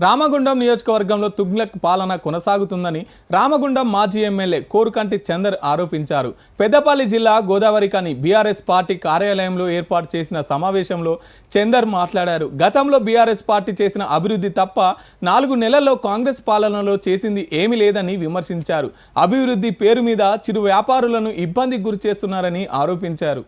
రామగుండం నియోజకవర్గంలో తుగ్లక్ పాలన కొనసాగుతుందని రామగుండం మాజీ ఎమ్మెల్యే కోరుకంటి చందర్ ఆరోపించారు. పెద్దపల్లి జిల్లా గోదావరికని బీఆర్ఎస్ పార్టీ కార్యాలయంలో ఏర్పాటు చేసిన సమావేశంలో చందర్ మాట్లాడారు. గతంలో బీఆర్ఎస్ పార్టీ చేసిన అభివృద్ధి తప్ప 4 నెలల్లో కాంగ్రెస్ పాలనలో చేసింది ఏమీ లేదని విమర్శించారు. అభివృద్ధి పేరు మీద చిరు వ్యాపారులను ఇబ్బందికి గురి చేస్తున్నారని ఆరోపించారు.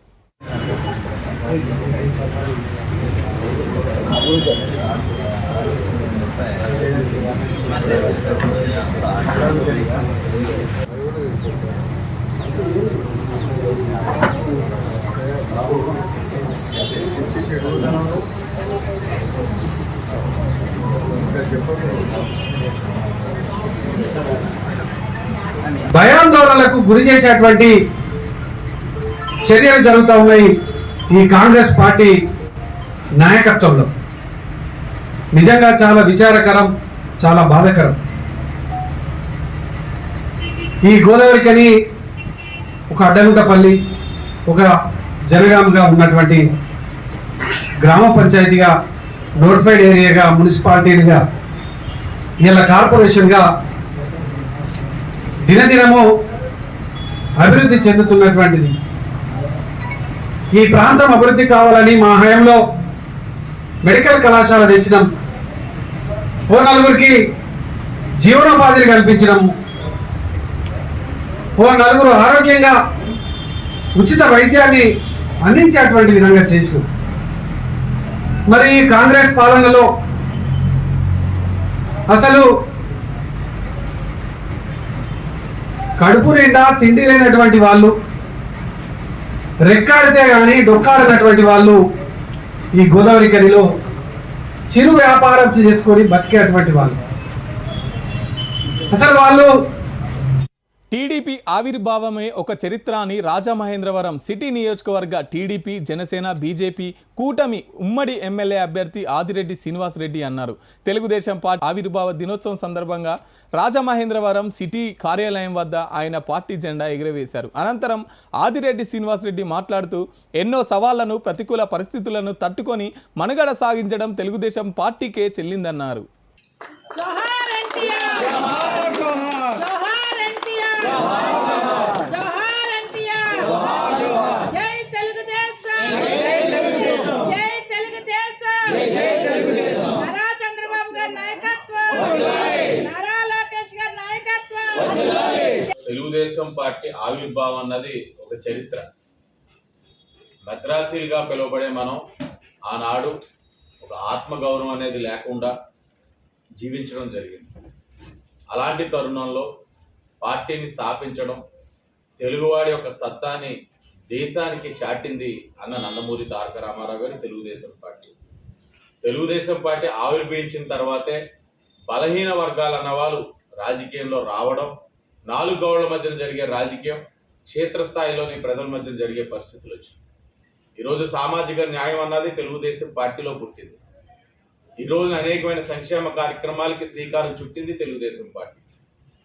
భయాందోళనలకు గురి చేసేటువంటి చర్యలు జరుగుతూ ఉన్నాయి ఈ కాంగ్రెస్ పార్టీ నాయకత్వంలో. నిజంగా చాలా విచారకరం, చాలా బాధాకరం. ఈ గోదావరికని ఒక అడ్డగుంటపల్లి, ఒక జనగాంగా ఉన్నటువంటి గ్రామ పంచాయతీగా, నోటిఫైడ్ ఏరియాగా, మున్సిపాలిటీగా, ఇలా కార్పొరేషన్గా దినదినము అభివృద్ధి చెందుతున్నటువంటిది. ఈ ప్రాంతం అభివృద్ధి కావాలని మా హయాంలో మెడికల్ కళాశాల తెచ్చినాం, ఓ 4గురికి జీవనోపాధిని కల్పించడం, ఓ 4గురు ఆరోగ్యంగా ఉచిత వైద్యాన్ని అందించేటువంటి విధంగా చేసినాం. మరి కాంగ్రెస్ పాలనలో అసలు కడుపు నిండా తిండి లేనటువంటి వాళ్ళు, రెక్కాడితే కానీ డొక్కాడినటువంటి వాళ్ళు ఈ గోదావరికనిలో చిరు వ్యాపారం చేసుకొని బతికేటువంటి వాళ్ళు. అసలు వాళ్ళు టీడీపీ ఆవిర్భావమే ఒక చరిత్ర అని రాజమహేంద్రవరం సిటీ నియోజకవర్గ టీడీపీ, జనసేన, బీజేపీ కూటమి ఉమ్మడి ఎమ్మెల్యే అభ్యర్థి ఆదిరెడ్డి శ్రీనివాసరెడ్డి అన్నారు. తెలుగుదేశం పార్టీ ఆవిర్భావ దినోత్సవం సందర్భంగా రాజమహేంద్రవరం సిటీ కార్యాలయం వద్ద ఆయన పార్టీ జెండా ఎగురవేశారు. అనంతరం ఆదిరెడ్డి శ్రీనివాసరెడ్డి మాట్లాడుతూ ఎన్నో సవాళ్లను, ప్రతికూల పరిస్థితులను తట్టుకొని మనుగడ సాగించడం తెలుగుదేశం పార్టీకే చెల్లిందన్నారు. తెలుగుదేశం పార్టీ ఆవిర్భావం అన్నది ఒక చరిత్ర. మద్రాసీలుగా పిలువబడే మనం ఆనాడు ఒక ఆత్మగౌరవం అనేది లేకుండా జీవించడం జరిగింది. అలాంటి తరుణంలో పార్టీని స్థాపించడం, తెలుగువాడి యొక్క సత్తాని దేశానికి చాటింది అన్న నందమూరి తారక రామారావు గారి తెలుగుదేశం పార్టీ. తెలుగుదేశం పార్టీ ఆవిర్భవించిన తర్వాతే బలహీన వర్గాలు అన్నవాళ్ళు రాజకీయంలో రావడం, 4 గోడల మధ్యన జరిగే రాజకీయం క్షేత్రస్థాయిలోని ప్రజల మధ్య జరిగే పరిస్థితులు వచ్చాయి. ఈరోజు సామాజిక న్యాయం అన్నది తెలుగుదేశం పార్టీలో పుట్టింది. ఈరోజు అనేకమైన సంక్షేమ కార్యక్రమాలకి శ్రీకారం చుట్టింది తెలుగుదేశం పార్టీ.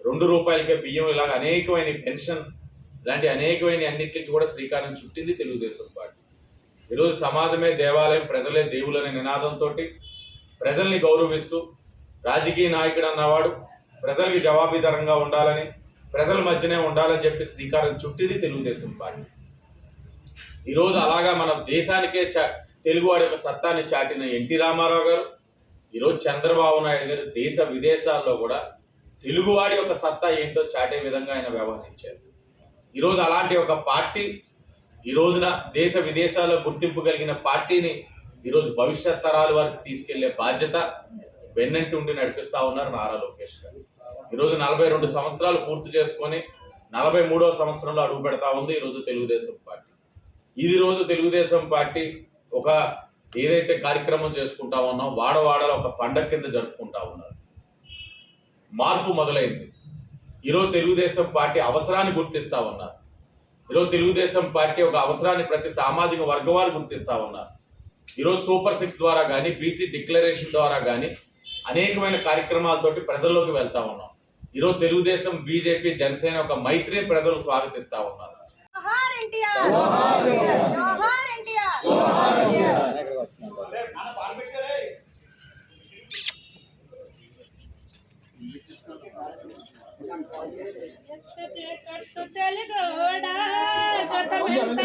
2 రూపాయలకే బియ్యం, ఇలాగ అనేకమైన పెన్షన్, ఇలాంటి అనేకమైన అన్నింటికి కూడా శ్రీకారం చుట్టింది తెలుగుదేశం పార్టీ. ఈరోజు సమాజమే దేవాలయం, ప్రజలే దేవులు అనే నినాదంతో ప్రజల్ని గౌరవిస్తూ రాజకీయ నాయకుడు అన్నవాడు ప్రజలకి జవాబుదారంగా ఉండాలని, ప్రజల మధ్యనే ఉండాలని చెప్పి శ్రీకారం చుట్టింది తెలుగుదేశం పార్టీ. ఈరోజు అలాగా మన దేశానికే తెలుగువాడి యొక్క సత్తాన్ని చాటిన ఎన్టీ రామారావు గారు, ఈరోజు చంద్రబాబు నాయుడు గారు దేశ విదేశాల్లో కూడా తెలుగువాడి యొక్క సత్తా ఏంటో చాటే విధంగా ఆయన వ్యవహరించారు. ఈరోజు అలాంటి ఒక పార్టీ ఈ రోజున దేశ విదేశాల్లో గుర్తింపు కలిగిన పార్టీని ఈరోజు భవిష్యత్ తరాల వారికి తీసుకెళ్లే బాధ్యత వెన్నంటి ఉండి నడిపిస్తా ఉన్నారు నారా లోకేష్ గారు. ఈరోజు 42 సంవత్సరాలు పూర్తి చేసుకొని 43వ సంవత్సరంలో అడుగు పెడతా ఉంది ఈరోజు తెలుగుదేశం పార్టీ. ఇది రోజు తెలుగుదేశం పార్టీ ఒక ఏదైతే కార్యక్రమం చేసుకుంటా ఉన్నాం, వాడవాడలో ఒక పండగ కింద జరుపుకుంటా ఉన్నారు. మార్పు మొదలైంది. ఈరోజు తెలుగుదేశం పార్టీ అవసరాన్ని గుర్తిస్తా ఉన్నారు. ఈరోజు తెలుగుదేశం పార్టీ ఒక అవసరాన్ని ప్రతి సామాజిక వర్గం వారు గుర్తిస్తా ఉన్నారు. ఈరోజు సూపర్ 6 ద్వారా కానీ, బీసీ డిక్లరేషన్ ద్వారా కానీ అనేకమైన కార్యక్రమాలతోటి ప్రజల్లోకి వెళ్తా ఉన్నాం. ఈరోజు తెలుగుదేశం, బీజేపీ, జనసేన ఒక మైత్రిని ప్రజలు స్వాగతిస్తా ఉన్నారు. తెలుగోడా గతమెంత